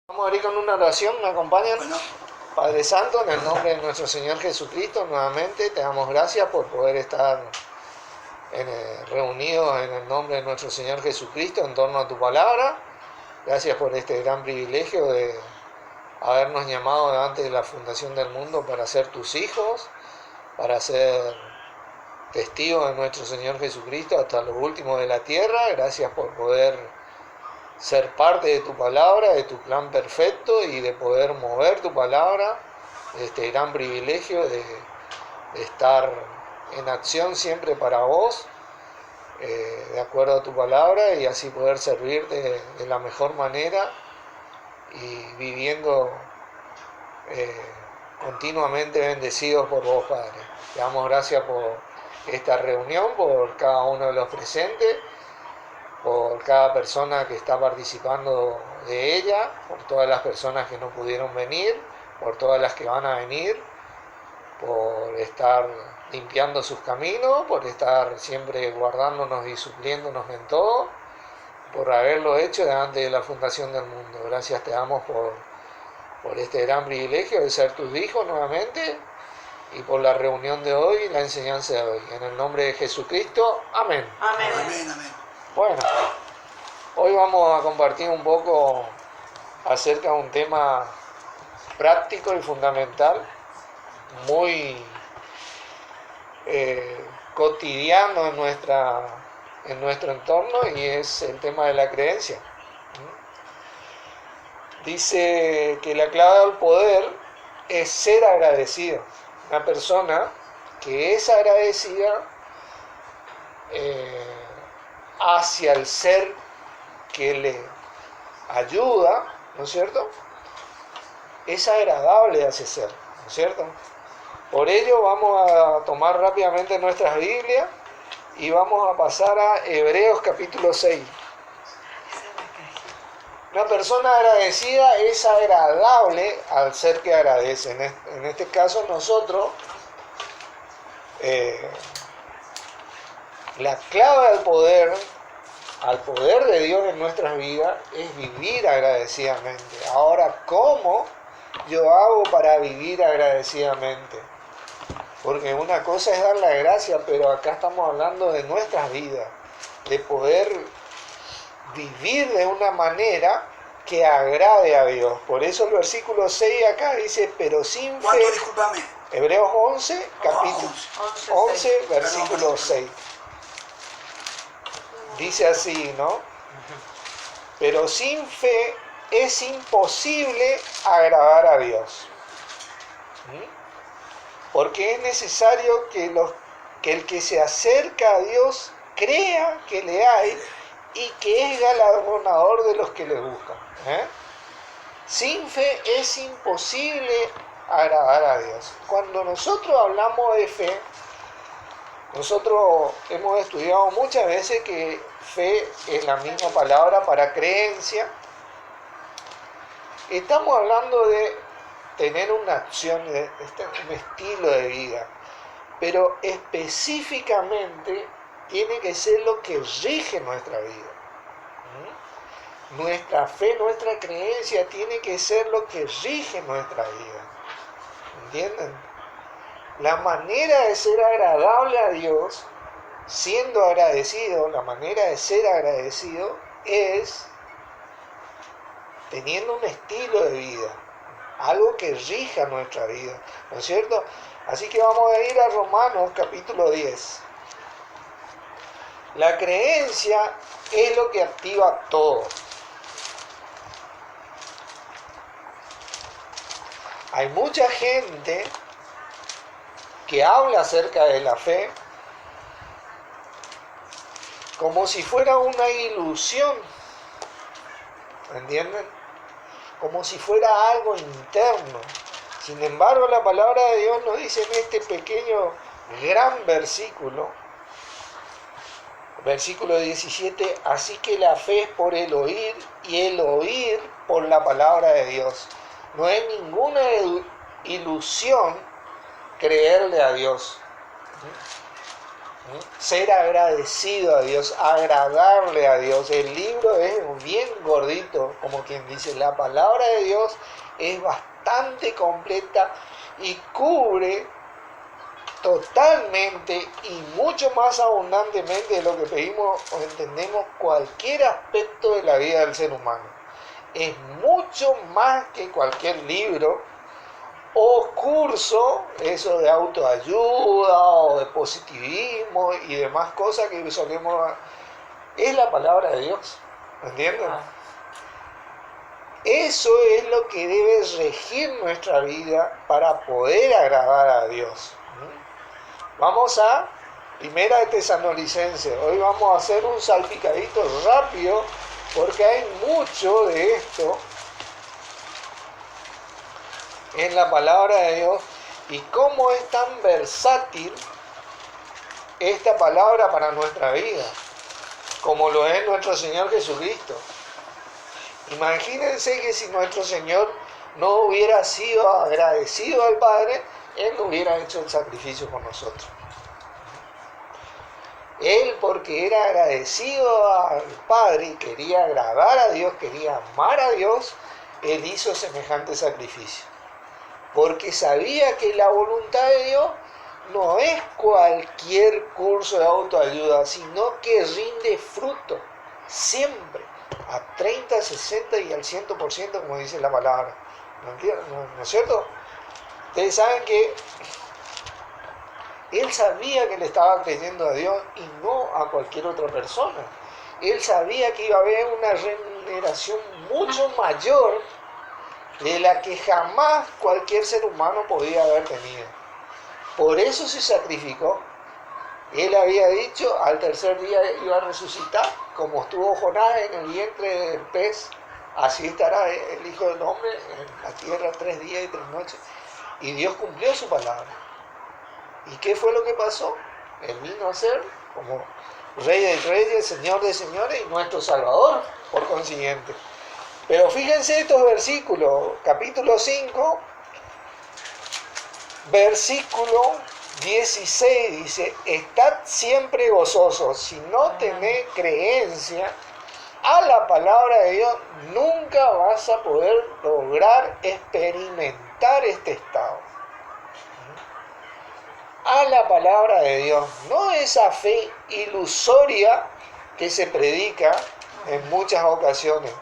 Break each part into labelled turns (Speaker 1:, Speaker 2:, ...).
Speaker 1: Vamos a abrir con una oración, ¿me acompañan?
Speaker 2: Bueno,
Speaker 1: Padre Santo, en el nombre de nuestro Señor Jesucristo, nuevamente te damos gracias por poder estar reunidos en el nombre de nuestro Señor Jesucristo en torno a tu palabra. Gracias por este gran privilegio de habernos llamado antes de la fundación del mundo para ser tus hijos, para ser testigos de nuestro Señor Jesucristo hasta lo último de la tierra. Gracias por poder ser parte de tu palabra, de tu plan perfecto y de poder mover tu palabra, este gran privilegio de estar en acción siempre para vos, de acuerdo a tu palabra, y así poder servirte de la mejor manera y viviendo continuamente bendecidos por vos, Padre. Te damos gracias por esta reunión, por cada uno de los presentes, por cada persona que está participando de ella, por todas las personas que no pudieron venir, por todas las que van a venir, por estar limpiando sus caminos, por estar siempre guardándonos y supliéndonos en todo, por haberlo hecho delante de la fundación del mundo. Gracias te damos por este gran privilegio de ser tus hijos nuevamente y por la reunión de hoy y la enseñanza de hoy. En el nombre de Jesucristo, amén.
Speaker 2: amén, amén.
Speaker 1: Bueno, hoy vamos a compartir un poco acerca de un tema práctico y fundamental, muy cotidiano en nuestro entorno, y es el tema de la creencia. Dice que la clave del poder es ser agradecido. Una persona que es agradecida hacia el ser que le ayuda, ¿no es cierto? Es agradable a ese ser, ¿no es cierto? Por ello vamos a tomar rápidamente nuestras Biblias y vamos a pasar a Hebreos capítulo 6. Una persona agradecida es agradable al ser que agradece. En este caso nosotros, la clave al poder de Dios en nuestras vidas, es vivir agradecidamente. Ahora, ¿cómo yo hago para vivir agradecidamente? Porque una cosa es dar la gracia, pero acá estamos hablando de nuestras vidas, de poder vivir de una manera que agrade a Dios. Por eso el versículo 6 acá dice, pero sin fe...
Speaker 2: ¿Cuánto? Discúlpame.
Speaker 1: Hebreos 11, capítulo 11, versículo 6. Dice así, ¿no? Pero sin fe es imposible agradar a Dios. Porque es necesario que el que se acerca a Dios crea que le hay y que es galardonador de los que le buscan. Sin fe es imposible agradar a Dios. Cuando nosotros hablamos de fe, nosotros hemos estudiado muchas veces que fe es la misma palabra para creencia. Estamos hablando de tener una acción, un estilo de vida, pero específicamente tiene que ser lo que rige nuestra vida. Nuestra fe, nuestra creencia tiene que ser lo que rige nuestra vida. ¿Entienden? La manera de ser agradable a Dios, siendo agradecido, la manera de ser agradecido es teniendo un estilo de vida, algo que rija nuestra vida, ¿no es cierto? Así que vamos a ir a Romanos capítulo 10. La creencia es lo que activa todo. Hay mucha gente que habla acerca de la fe como si fuera una ilusión, ¿entienden? Como si fuera algo interno. Sin embargo, la palabra de Dios nos dice en este pequeño, gran versículo 17, así que la fe es por el oír y el oír por la palabra de Dios. No es ninguna ilusión creerle a Dios. Ser agradecido a Dios, agradarle a Dios. El libro es bien gordito, como quien dice, la palabra de Dios es bastante completa y cubre totalmente y mucho más abundantemente de lo que pedimos o entendemos cualquier aspecto de la vida del ser humano. Es mucho más que cualquier libro o curso, eso de autoayuda o de positivismo y demás cosas que solemos... Es la palabra de Dios, ¿entienden? Eso es lo que debe regir nuestra vida para poder agradar a Dios. Vamos a Primera de Tesalonicenses. Hoy vamos a hacer un salpicadito rápido porque hay mucho de esto en la palabra de Dios y cómo es tan versátil esta palabra para nuestra vida, como lo es nuestro Señor Jesucristo. Imagínense que si nuestro Señor no hubiera sido agradecido al Padre, Él no hubiera hecho el sacrificio por nosotros. Él, porque era agradecido al Padre y quería agradar a Dios, quería amar a Dios, Él hizo semejante sacrificio. Porque sabía que la voluntad de Dios no es cualquier curso de autoayuda, sino que rinde fruto, siempre, a 30, 60 y al 100%, como dice la palabra. ¿No es cierto? Ustedes saben que Él sabía que le estaba creyendo a Dios y no a cualquier otra persona. Él sabía que iba a haber una remuneración mucho mayor de la que jamás cualquier ser humano podía haber tenido. Por eso se sacrificó. Él había dicho, al tercer día iba a resucitar, como estuvo Jonás en el vientre del pez, así estará el Hijo del Hombre en la tierra 3 días y 3 noches. Y Dios cumplió su palabra. ¿Y qué fue lo que pasó? Él vino a ser como Rey de Reyes, Señor de Señores y nuestro Salvador, por consiguiente. Pero fíjense estos versículos, capítulo 5, versículo 16 dice: estad siempre gozosos, si no tenés creencia a la palabra de Dios, nunca vas a poder lograr experimentar este estado. A la palabra de Dios, no esa fe ilusoria que se predica en muchas ocasiones,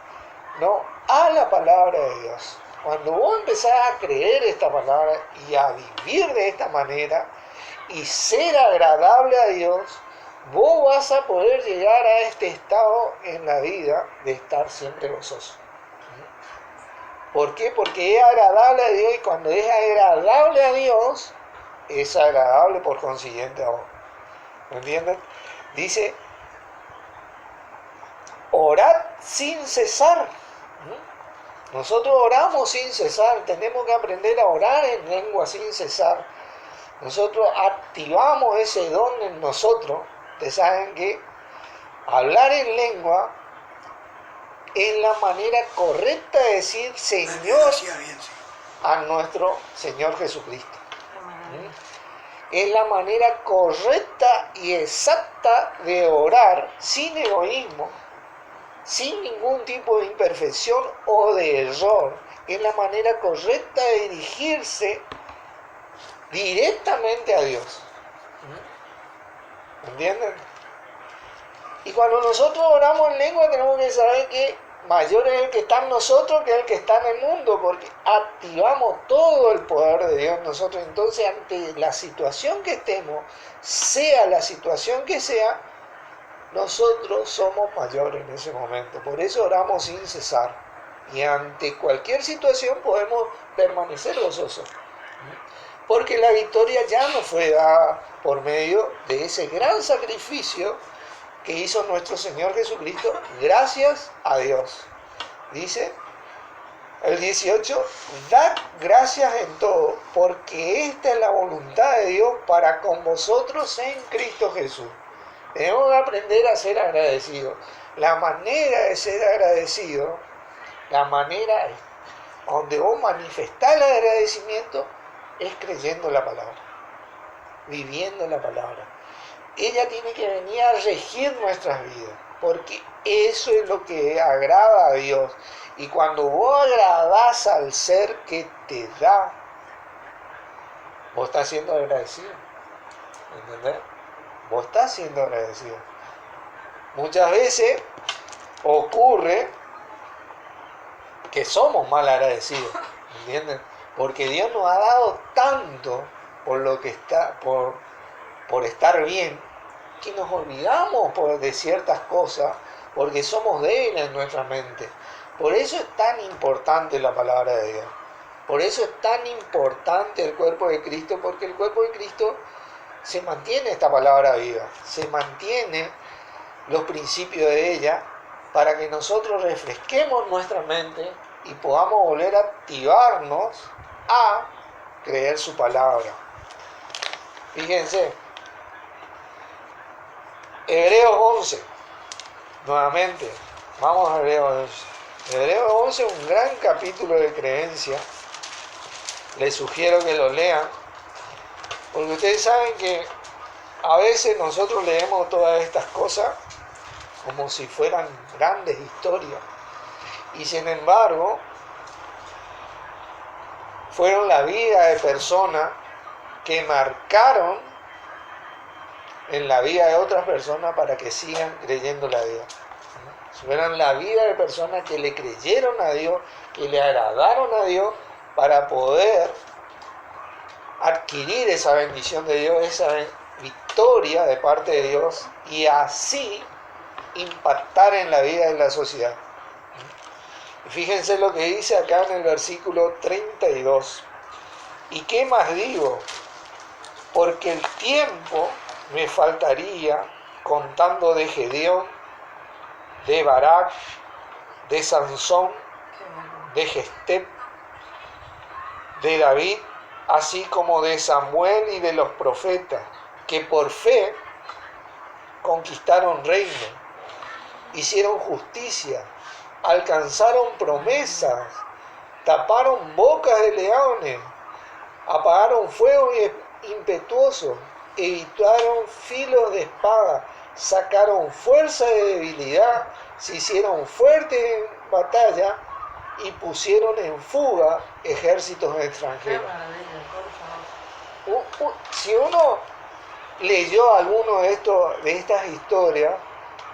Speaker 1: no, a la palabra de Dios. Cuando vos empezás a creer esta palabra y a vivir de esta manera y ser agradable a Dios, vos vas a poder llegar a este estado en la vida de estar siempre gozoso. ¿Por qué? Porque es agradable a Dios y cuando es agradable a Dios, es agradable por consiguiente a vos. ¿Me entienden? Dice, orad sin cesar. Nosotros oramos sin cesar, tenemos que aprender a orar en lengua sin cesar. Nosotros activamos ese don en nosotros. Ustedes saben que hablar en lengua es la manera correcta de decir Señor a nuestro Señor Jesucristo. Es la manera correcta y exacta de orar sin egoísmo, sin ningún tipo de imperfección o de error. Es la manera correcta de dirigirse directamente a Dios. ¿Entienden? Y cuando nosotros oramos en lengua tenemos que saber que mayor es el que está en nosotros que el que está en el mundo, porque activamos todo el poder de Dios nosotros. Entonces, ante la situación que estemos, sea la situación que sea, nosotros somos mayores en ese momento. Por eso oramos sin cesar. Y ante cualquier situación podemos permanecer gozosos. Porque la victoria ya nos fue dada por medio de ese gran sacrificio que hizo nuestro Señor Jesucristo, gracias a Dios. Dice el 18, dad gracias en todo, porque esta es la voluntad de Dios para con vosotros en Cristo Jesús. Tenemos que aprender a ser agradecidos. La manera de ser agradecido, la manera donde vos manifestás el agradecimiento, es creyendo la palabra, viviendo la palabra. ella tiene que venir a regir nuestras vidas, porque eso es lo que agrada a Dios. Y cuando vos agradás al ser que te da, vos estás siendo agradecido. ¿Entendés? Vos estás siendo agradecido. Muchas veces ocurre que somos mal agradecidos, ¿entienden? Porque Dios nos ha dado tanto por lo que está, por estar bien, que nos olvidamos de ciertas cosas, porque somos débiles en nuestra mente. Por eso es tan importante la palabra de Dios. Por eso es tan importante el cuerpo de Cristo, porque el cuerpo de Cristo se mantiene esta palabra viva, se mantiene los principios de ella, para que nosotros refresquemos nuestra mente y podamos volver a activarnos a creer su palabra. Fíjense, Hebreos 11, nuevamente, vamos a Hebreos 11. Hebreos 11 es un gran capítulo de creencia, les sugiero que lo lean, porque ustedes saben que a veces nosotros leemos todas estas cosas como si fueran grandes historias, y sin embargo fueron la vida de personas que marcaron en la vida de otras personas para que sigan creyéndole a Dios. Fueron la vida de personas que le creyeron a Dios, que le agradaron a Dios, para poder adquirir esa bendición de Dios, esa victoria de parte de Dios, y así impactar en la vida de la sociedad. Fíjense lo que dice acá en el versículo 32. ¿Y qué más digo? Porque el tiempo me faltaría contando de Gedeón, de Barak, de Sansón, de Gestep, de David, así como de Samuel y de los profetas, que por fe conquistaron reinos, hicieron justicia, alcanzaron promesas, taparon bocas de leones, apagaron fuego impetuoso, evitaron filos de espada, sacaron fuerza de debilidad, se hicieron fuertes en batalla y pusieron en fuga ejércitos extranjeros. Si uno leyó alguno de estas historias,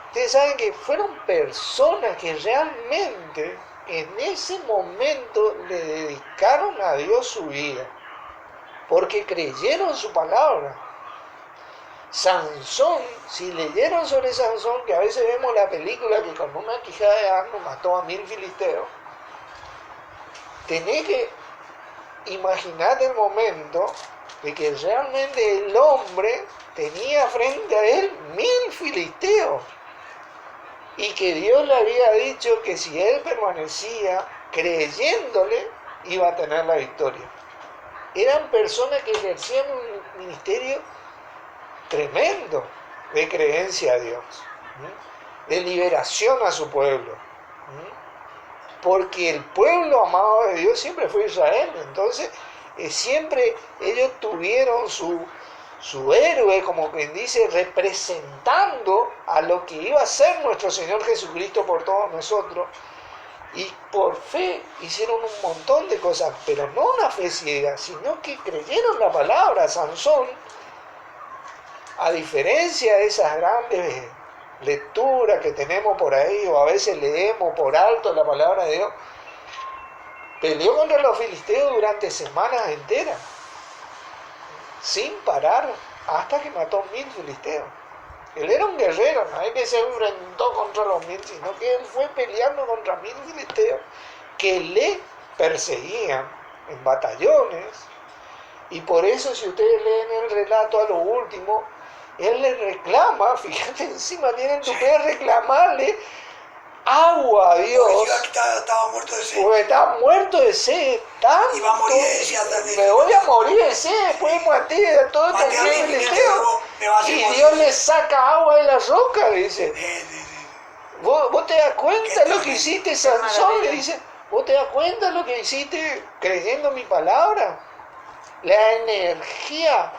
Speaker 1: ustedes saben que fueron personas que realmente en ese momento le dedicaron a Dios su vida, porque creyeron su palabra. Sansón, si leyeron sobre Sansón, que a veces vemos la película que con una quijada de asno mató a 1000 filisteos, tenés que imaginar el momento de que realmente el hombre tenía frente a él 1000 filisteos, y que Dios le había dicho que si él permanecía creyéndole, iba a tener la victoria. Eran personas que ejercían un ministerio tremendo de creencia a Dios, de liberación a su pueblo, porque el pueblo amado de Dios siempre fue Israel. Entonces siempre ellos tuvieron su héroe, como quien dice, representando a lo que iba a ser nuestro Señor Jesucristo por todos nosotros, y por fe hicieron un montón de cosas, pero no una fe ciega, sino que creyeron la palabra. Sansón, a diferencia de esas grandes lecturas que tenemos por ahí, o a veces leemos por alto la palabra de Dios, peleó contra los filisteos durante semanas enteras, sin parar, hasta que mató 1000 filisteos. Él era un guerrero, no es que se enfrentó contra los 1000, sino que él fue peleando contra 1000 filisteos que le perseguían en batallones. Y por eso, si ustedes leen el relato a lo último, él le reclama, fíjate, encima tienen tu que reclamarle agua a Dios.
Speaker 2: Estaba muerto de sed.
Speaker 1: Porque estaba muerto de sed. Tanto,
Speaker 2: iba a morir de sed.
Speaker 1: Me voy a morir de sed, después maté a todo estos filisteos. Y Dios le saca agua de la roca, le dice. ¿Vos te das cuenta lo que hiciste, Sansón? Le dice, ¿vos te das cuenta lo que hiciste creyendo mi palabra? La energía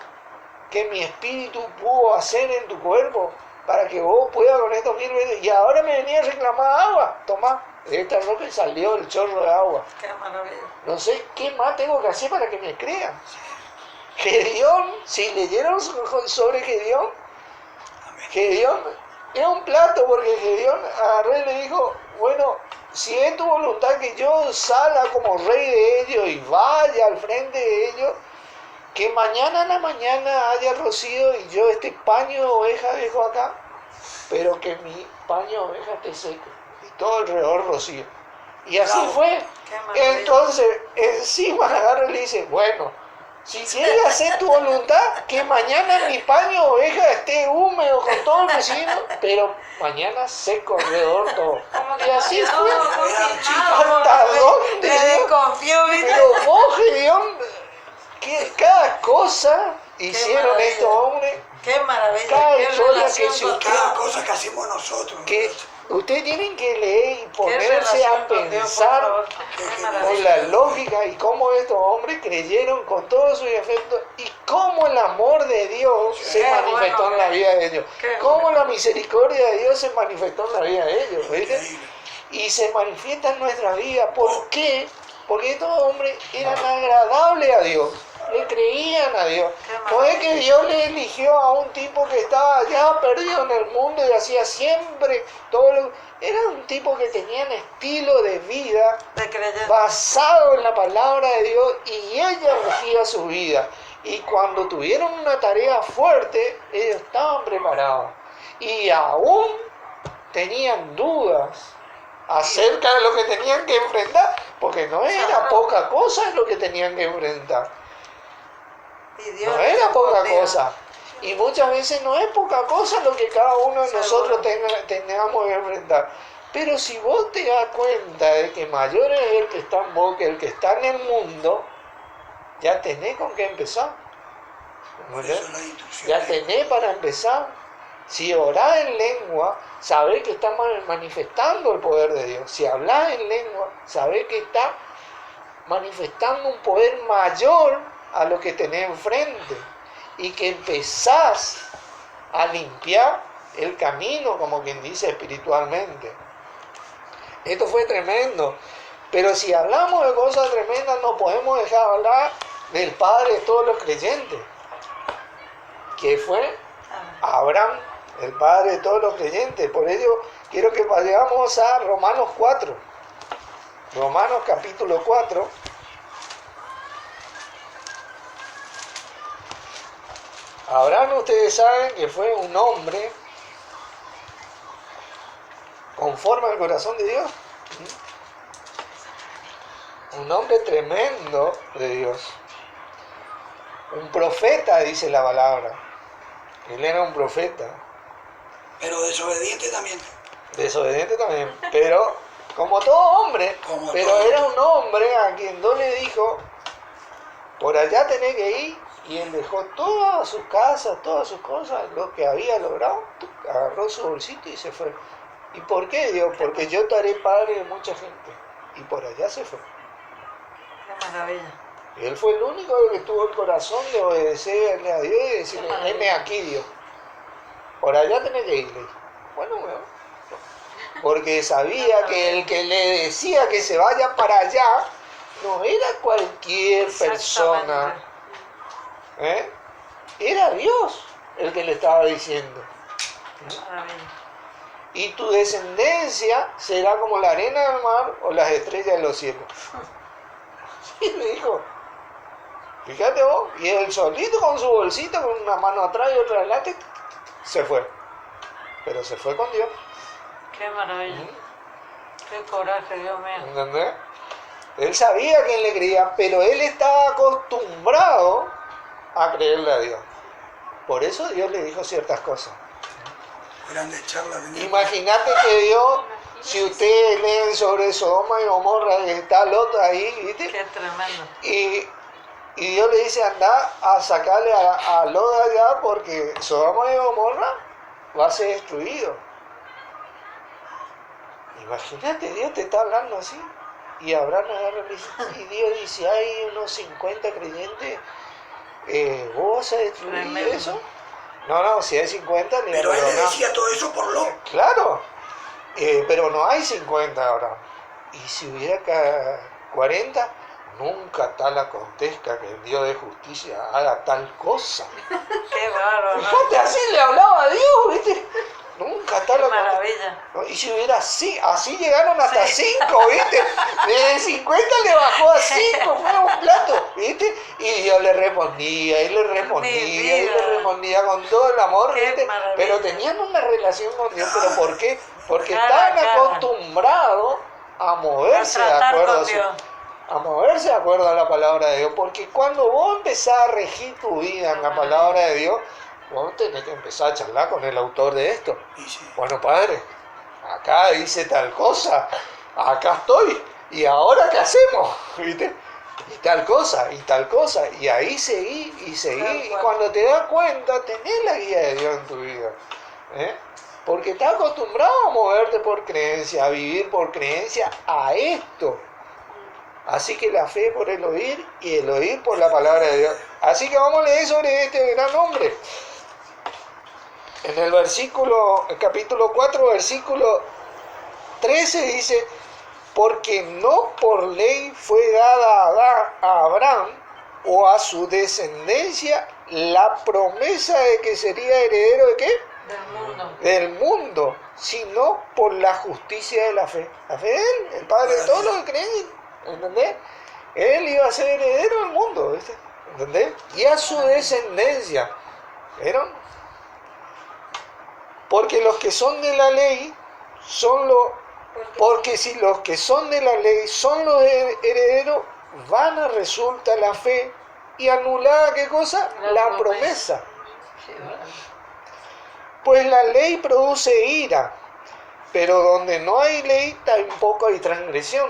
Speaker 1: que mi espíritu pudo hacer en tu cuerpo para que vos puedas con estos 1000 veces. Y ahora me venía a reclamar agua. Tomá, de esta ropa y salió el chorro de agua.
Speaker 3: Qué maravilla.
Speaker 1: No sé qué más tengo que hacer para que me crean. Gedeón, si leyeron sobre Gedeón, Gedeón era un plato, porque Gedeón agarró y le dijo, bueno, si es tu voluntad que yo salga como rey de ellos y vaya al frente de ellos, que mañana a la mañana haya rocío y yo este paño de oveja dejo acá, pero que mi paño de oveja esté seco y todo alrededor rocío. Y así
Speaker 2: Bravo.
Speaker 1: fue.
Speaker 3: Qué maravilla.
Speaker 1: Entonces, encima agarra y le dice, bueno, si quieres hacer tu voluntad, que mañana mi paño de oveja esté húmedo con todo el vecino, pero mañana seco alrededor todo.
Speaker 3: Como que
Speaker 1: Y así
Speaker 3: no,
Speaker 1: fue.
Speaker 3: no,
Speaker 1: ¿Hasta dónde?
Speaker 3: me desconfío, ¿viste?
Speaker 1: Pero vos, Gedeón, que cada cosa hicieron
Speaker 3: maravilla.
Speaker 1: estos hombres,
Speaker 3: Qué maravilla.
Speaker 1: Cada
Speaker 3: Qué
Speaker 1: historia
Speaker 3: relación
Speaker 1: que se
Speaker 3: con
Speaker 2: Cada
Speaker 3: Dios.
Speaker 2: cosa que hacemos nosotros.
Speaker 1: que
Speaker 2: muchachos.
Speaker 1: ustedes tienen que leer y
Speaker 3: Qué
Speaker 1: ponerse
Speaker 3: relación
Speaker 1: a
Speaker 3: con Dios, por
Speaker 1: pensar
Speaker 3: favor. Qué
Speaker 1: con
Speaker 3: maravilla.
Speaker 1: la lógica y cómo estos hombres creyeron con todos sus efectos y cómo el amor de Dios se
Speaker 3: Qué
Speaker 1: manifestó
Speaker 3: bueno,
Speaker 1: en la vida de ellos,
Speaker 3: qué
Speaker 1: cómo
Speaker 3: bueno.
Speaker 1: la misericordia de Dios se manifestó en la vida de ellos, ¿viste?
Speaker 2: Increíble.
Speaker 1: Y se manifiesta en nuestra vida. ¿Por qué? Porque estos hombres eran agradables a Dios, le creían a Dios.
Speaker 3: Qué
Speaker 1: No es que
Speaker 3: maravilla.
Speaker 1: Dios le eligió a un tipo que estaba allá perdido en el mundo y hacía siempre todo lo... Era un tipo que tenía un estilo de vida
Speaker 3: De creyente.
Speaker 1: basado en la palabra de Dios y ella regía su vida. Y cuando tuvieron una tarea fuerte, ellos estaban preparados. Y aún tenían dudas acerca de lo que tenían que enfrentar, porque no era
Speaker 3: Claro.
Speaker 1: poca cosa lo que tenían que enfrentar.
Speaker 3: Y Dios
Speaker 1: No era poca
Speaker 3: respondía.
Speaker 1: cosa. Y muchas veces no es poca cosa lo que cada uno de
Speaker 3: Seguro.
Speaker 1: nosotros tengamos que enfrentar. Pero si vos te das cuenta de que mayor es el que está en vos que el que está en el mundo, ya tenés con qué empezar.
Speaker 2: Por eso la instrucción.
Speaker 1: Ya tenés para empezar. Si orás en lengua, sabés que estás manifestando el poder de Dios. Si hablás en lengua, sabés que estás manifestando un poder mayor a lo que tenés enfrente. Y que empezás a limpiar el camino, como quien dice, espiritualmente. Esto fue tremendo. Pero si hablamos de cosas tremendas, no podemos dejar de hablar del Padre de todos los creyentes, que fue Abraham, el Padre de todos los creyentes. Por ello quiero que vayamos a Romanos 4. Romanos capítulo 4. Abraham, ustedes saben que fue un hombre conforme al corazón de Dios. Un hombre tremendo de Dios. Un profeta, dice la palabra. Él era un profeta.
Speaker 2: Pero desobediente también.
Speaker 1: Desobediente también, pero como todo hombre.
Speaker 2: Como
Speaker 1: Pero
Speaker 2: todo
Speaker 1: era
Speaker 2: hombre.
Speaker 1: un hombre a quien Dios le dijo, por allá tenés que ir. Y él dejó todas sus casas, todas sus cosas, lo que había logrado, agarró su bolsito y se fue. ¿Y por qué, Dios? Porque yo te haré padre de mucha gente. Y por allá se fue.
Speaker 3: Qué maravilla.
Speaker 1: Y él fue el único que tuvo el corazón de obedecerle a Dios y decirle, heme aquí, Dios. Por allá tenés que irle. Bueno, porque sabía que el que le decía que se vaya para allá no era cualquier persona.
Speaker 3: Exactamente.
Speaker 1: Era Dios el que le estaba diciendo.
Speaker 3: Maravilla.
Speaker 1: Y tu descendencia será como la arena del mar o las estrellas de los cielos. Y le dijo, fíjate vos, y él solito con su bolsito, con una mano atrás y otra adelante, se fue. Pero se fue con Dios.
Speaker 3: Qué maravilla. Qué coraje, Dios mío.
Speaker 1: ¿Entendés? Él sabía que él le creía, pero él estaba acostumbrado a creerle a Dios. Por eso Dios le dijo ciertas cosas.
Speaker 2: Grandes charlas. venían.
Speaker 1: Imagínate que Dios, si ustedes leen sobre Sodoma y Gomorra, está Lot ahí, ¿viste?
Speaker 3: Qué tremendo.
Speaker 1: Y Dios le dice, anda a sacarle a Lot de allá porque Sodoma y Gomorra va a ser destruido. Imagínate, Dios te está hablando así. Y Abraham agarra y dice, y Dios dice, hay unos 50 creyentes ¿vos vas a destruir
Speaker 3: Tremendo.
Speaker 1: eso? No, si hay 50 le
Speaker 2: Pero él le
Speaker 1: perdonás.
Speaker 2: decía todo eso por Lot.
Speaker 1: Claro, pero no hay 50 ahora. Y si hubiera 40, nunca tal acontezca que el Dios de justicia haga tal cosa.
Speaker 3: Qué bárbaro, ¿no?
Speaker 1: Fíjate, así le hablaba a Dios, ¿viste? Nunca tal
Speaker 3: Qué
Speaker 1: acontezca.
Speaker 3: maravilla.
Speaker 1: ¿No? Y si hubiera así llegaron hasta
Speaker 3: Sí.
Speaker 1: 5, ¿viste? De 50 le bajó a 5, fue un plato, ¿viste? Y Dios le respondía, y le respondía,
Speaker 3: Mi
Speaker 1: y le
Speaker 3: vida.
Speaker 1: respondía con todo el amor,
Speaker 3: Qué
Speaker 1: ¿viste?
Speaker 3: maravilla.
Speaker 1: Pero tenían una relación con Dios, ¿pero por qué? Porque
Speaker 3: Cara a
Speaker 1: estaban
Speaker 3: cara.
Speaker 1: acostumbrados a
Speaker 3: A
Speaker 1: moverse de
Speaker 3: tratar
Speaker 1: acuerdo
Speaker 3: con
Speaker 1: a su...
Speaker 3: Dios.
Speaker 1: A moverse de acuerdo a la palabra de Dios, porque cuando vos empezás a regir tu vida en la palabra de Dios, vos tenés que empezar a charlar con el autor de esto.
Speaker 2: Y sí.
Speaker 1: Bueno, padre, acá dice tal cosa, acá estoy, y ahora qué hacemos, ¿viste? Y tal cosa, y tal cosa, y ahí seguí, y seguí,
Speaker 3: Tal
Speaker 1: y
Speaker 3: cual.
Speaker 1: cuando te das cuenta, tenés la guía de Dios en tu vida, ¿eh? Porque estás acostumbrado a moverte por creencia, a vivir por creencia a esto. Así que la fe por el oír y el oír por la palabra de Dios. Así que vamos a leer sobre este gran hombre. En el capítulo 4, versículo 13 dice, porque no por ley fue dada a Abraham o a su descendencia la promesa de que sería heredero de qué?
Speaker 3: Del mundo.
Speaker 1: Del mundo, sino por la justicia de la fe. La fe de él, el padre de todos los que creen, ¿entendés? Él iba a ser heredero del mundo, ¿viste? ¿Entendés? Y a su descendencia, ¿vieron? Porque los que son de la ley son los... Porque si los que son de la ley son los herederos, vana resulta la fe y anulada, ¿qué cosa? La promesa.
Speaker 3: Sí, bueno.
Speaker 1: Pues la ley produce ira, pero donde no hay ley tampoco hay transgresión.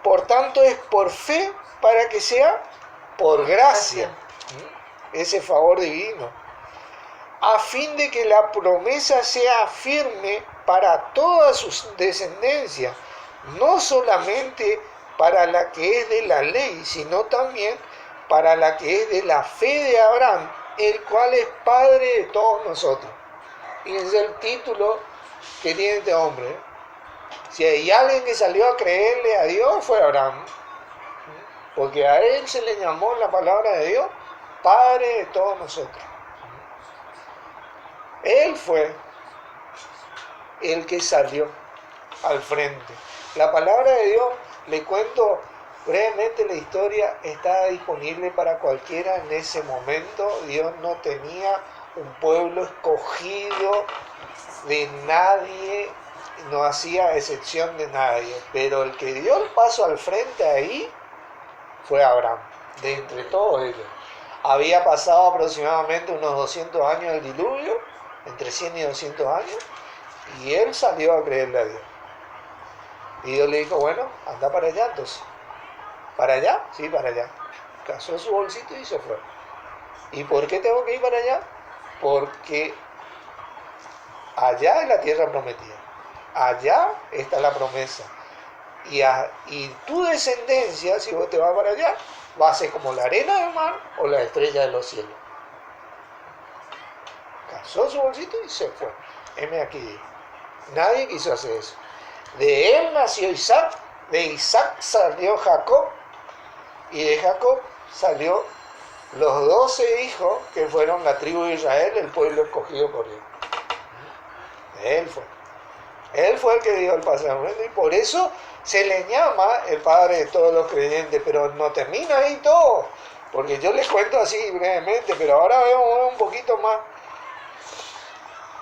Speaker 1: Por tanto es por fe para que sea por gracia. Ese favor divino. A fin de que la promesa sea firme para toda su descendencia, no solamente para la que es de la ley, sino también para la que es de la fe de Abraham, el cual es padre de todos nosotros. Y ese es el título que tiene este hombre. Si hay alguien que salió a creerle a Dios, fue Abraham. Porque a él se le llamó en la palabra de Dios padre de todos nosotros. Él fue el que salió al frente. La palabra de Dios, le cuento brevemente la historia, estaba disponible para cualquiera en ese momento. Dios no tenía un pueblo escogido de nadie, no hacía excepción de nadie, pero el que dio el paso al frente ahí fue Abraham, de entre todos ellos. Había pasado aproximadamente unos 200 años del diluvio, entre 100 y 200 años, y él salió a creerle a Dios. Y Dios le dijo, bueno, anda para allá entonces. ¿Para allá? Sí, para allá. Cazó su bolsito y se fue. ¿Y por qué tengo que ir para allá? Porque allá es la tierra prometida. Allá está la promesa. Y tu descendencia, si vos te vas para allá, va a ser como la arena del mar o la estrella de los cielos. Cazó su bolsito y se fue. Heme aquí. Nadie quiso hacer eso. De él nació Isaac, de Isaac salió Jacob, y de Jacob salió los 12 hijos que fueron la tribu de Israel, el pueblo escogido por Dios. Él fue. Él fue el que dio el paso, y por eso se le llama el padre de todos los creyentes, pero no termina ahí todo, porque yo les cuento así brevemente, pero ahora vemos un poquito más.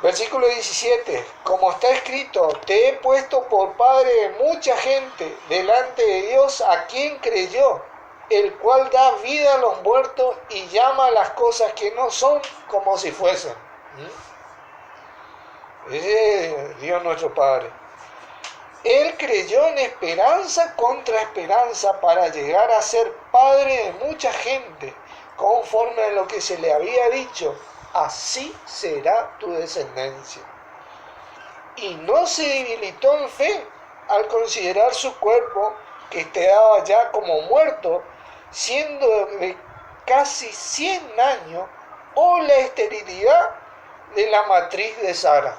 Speaker 1: Versículo 17, como está escrito, te he puesto por padre de mucha gente delante de Dios a quien creyó, el cual da vida a los muertos y llama a las cosas que no son como si fuesen. Ese es Dios nuestro Padre. Él creyó en esperanza contra esperanza para llegar a ser padre de mucha gente, conforme a lo que se le había dicho. Así será tu descendencia. Y no se debilitó en fe al considerar su cuerpo, que quedaba ya como muerto, siendo de casi 100 años, o la esterilidad de la matriz de Sara.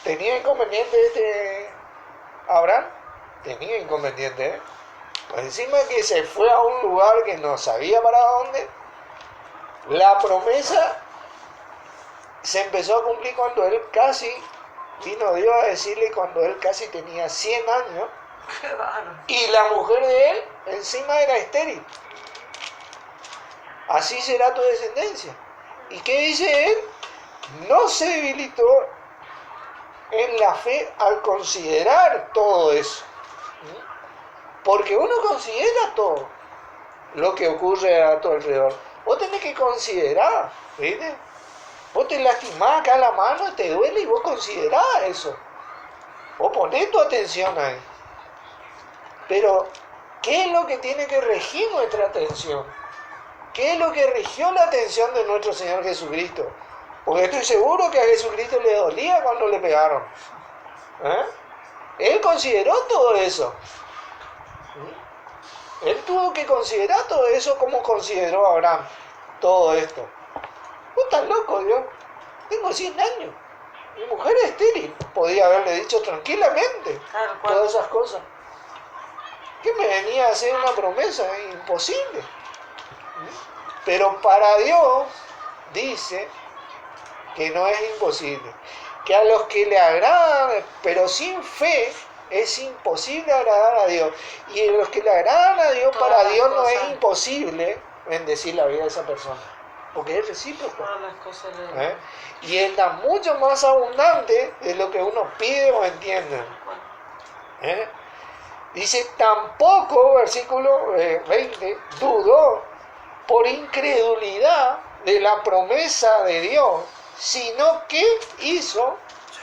Speaker 1: ¿Tenía inconveniente Abraham? Tenía inconveniente, ¿eh? Pues encima que se fue a un lugar que no sabía para dónde, la promesa se empezó a cumplir cuando él casi, vino Dios a decirle cuando él casi tenía 100 años,
Speaker 3: Qué bárbaro.
Speaker 1: y la mujer de él encima era estéril. Así será tu descendencia. ¿Y qué dice él? No se debilitó en la fe al considerar todo eso. Porque uno considera todo lo que ocurre a tu alrededor. Vos tenés que considerar, ¿viste? Vos te lastimás acá la mano, te duele y vos considerás eso. Vos ponés tu atención ahí. Pero, ¿qué es lo que tiene que regir nuestra atención? ¿Qué es lo que rigió la atención de nuestro Señor Jesucristo? Porque estoy seguro que a Jesucristo le dolía cuando le pegaron. ¿Eh? Él consideró todo eso. Él tuvo que considerar todo eso como consideró Abraham todo esto. Vos estás loco, Dios. Tengo 100 años. Mi mujer es estéril. Podía haberle dicho tranquilamente todas esas cosas. ¿Qué me venía a hacer una promesa? Imposible. Pero para Dios dice que no es imposible. Que a los que le agradan, pero sin fe, es imposible agradar a Dios. Y a los que le agradan a Dios,
Speaker 3: Todas
Speaker 1: para
Speaker 3: las
Speaker 1: Dios no
Speaker 3: cosas.
Speaker 1: es imposible bendecir la vida de esa persona. Porque es recíproco.
Speaker 3: Todas las cosas le
Speaker 1: ¿Eh? Y Él da mucho más abundante de lo que uno pide o entiende. ¿Eh? Dice, tampoco, versículo 20, dudó por incredulidad de la promesa de Dios, sino que hizo,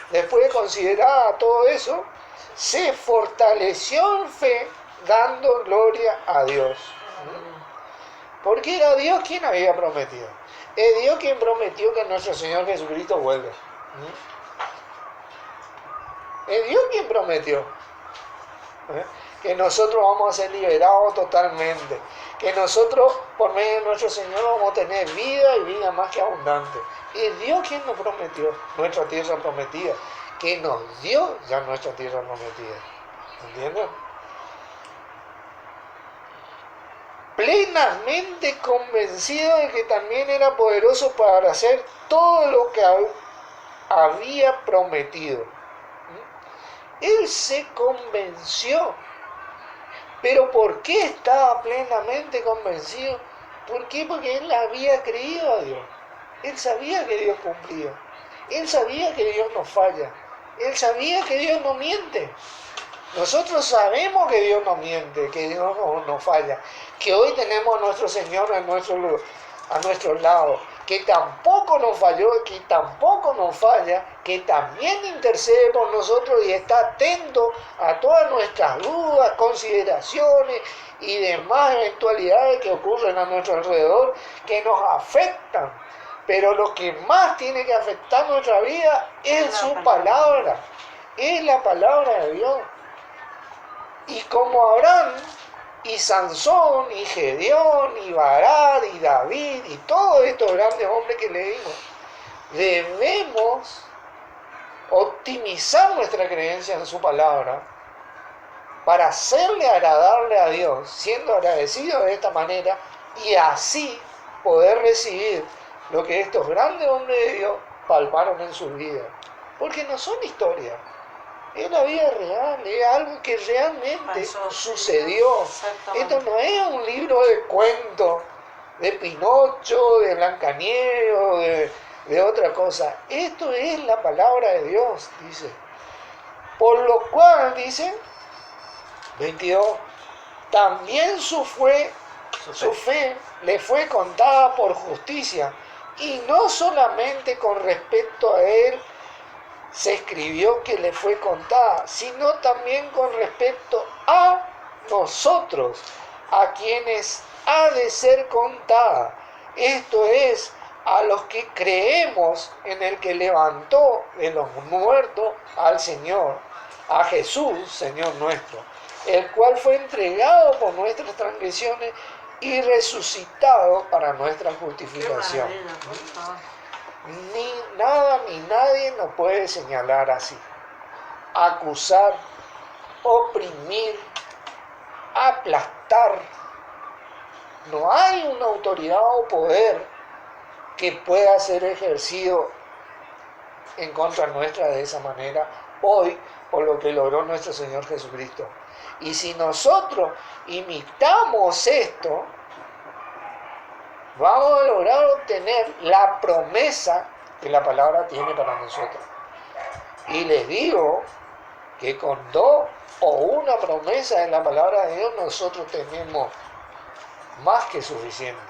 Speaker 1: después de considerar todo eso, se fortaleció en fe, dando gloria a Dios. Porque era Dios quien había prometido. Es Dios quien prometió que nuestro Señor Jesucristo vuelve. Es Dios quien prometió. Que nosotros vamos a ser liberados totalmente. Que nosotros, por medio de nuestro Señor, vamos a tener vida y vida más que abundante. Es Dios quien nos prometió nuestra tierra prometida. Que nos dio ya nuestra tierra prometida. ¿Entienden? Plenamente convencido de que también era poderoso para hacer todo lo que había prometido. Él se convenció. ¿Pero por qué estaba plenamente convencido? ¿Por qué? Porque él había creído a Dios. Él sabía que Dios cumplía. Él sabía que Dios no falla. Él sabía que Dios no miente. Nosotros sabemos que Dios no miente, que Dios no falla. Que hoy tenemos a nuestro Señor a nuestro lado. Que tampoco nos falló, que tampoco nos falla, que también intercede por nosotros y está atento a todas nuestras dudas, consideraciones y demás eventualidades que ocurren a nuestro alrededor, que nos afectan. Pero lo que más tiene que afectar nuestra vida es su palabra, es la palabra de Dios. Y como Abraham, y Sansón, y Gedeón, y Barak, y David, y todos estos grandes hombres que leímos, debemos optimizar nuestra creencia en su palabra para hacerle agradable a Dios, siendo agradecidos de esta manera, y así poder recibir lo que estos grandes hombres de Dios palparon en sus vidas. Porque no son historias. Es la vida real, es algo que realmente sucedió. Esto no es un libro de cuentos de Pinocho, de Blancanieves o de otra cosa. Esto es la palabra de Dios, dice. Por lo cual, dice, 22, también su fe le fue contada por justicia, y no solamente con respecto a él se escribió que le fue contada, sino también con respecto a nosotros, a quienes ha de ser contada. Esto es, a los que creemos en el que levantó de los muertos al Señor, a Jesús, Señor nuestro, el cual fue entregado por nuestras transgresiones y resucitado para nuestra
Speaker 3: Qué
Speaker 1: justificación.
Speaker 3: maravilla, por favor.
Speaker 1: Ni nada ni nadie nos puede señalar así, acusar, oprimir, aplastar. No hay una autoridad o poder que pueda ser ejercido en contra nuestra de esa manera hoy, por lo que logró nuestro Señor Jesucristo. Y si nosotros imitamos esto, vamos a lograr obtener la promesa que la palabra tiene para nosotros. Y les digo que con dos o una promesa en la palabra de Dios nosotros tenemos más que suficiente.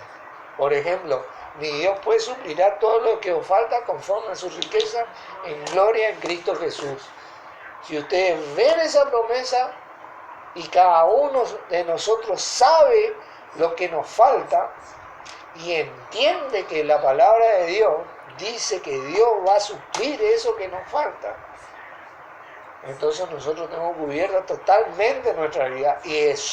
Speaker 1: Por ejemplo, mi Dios puede suplirá todo lo que os falta conforme a su riqueza en gloria en Cristo Jesús. Si ustedes ven esa promesa y cada uno de nosotros sabe lo que nos falta y entiende que la palabra de Dios dice que Dios va a suplir eso que nos falta, entonces nosotros tenemos cubierta totalmente nuestra vida y es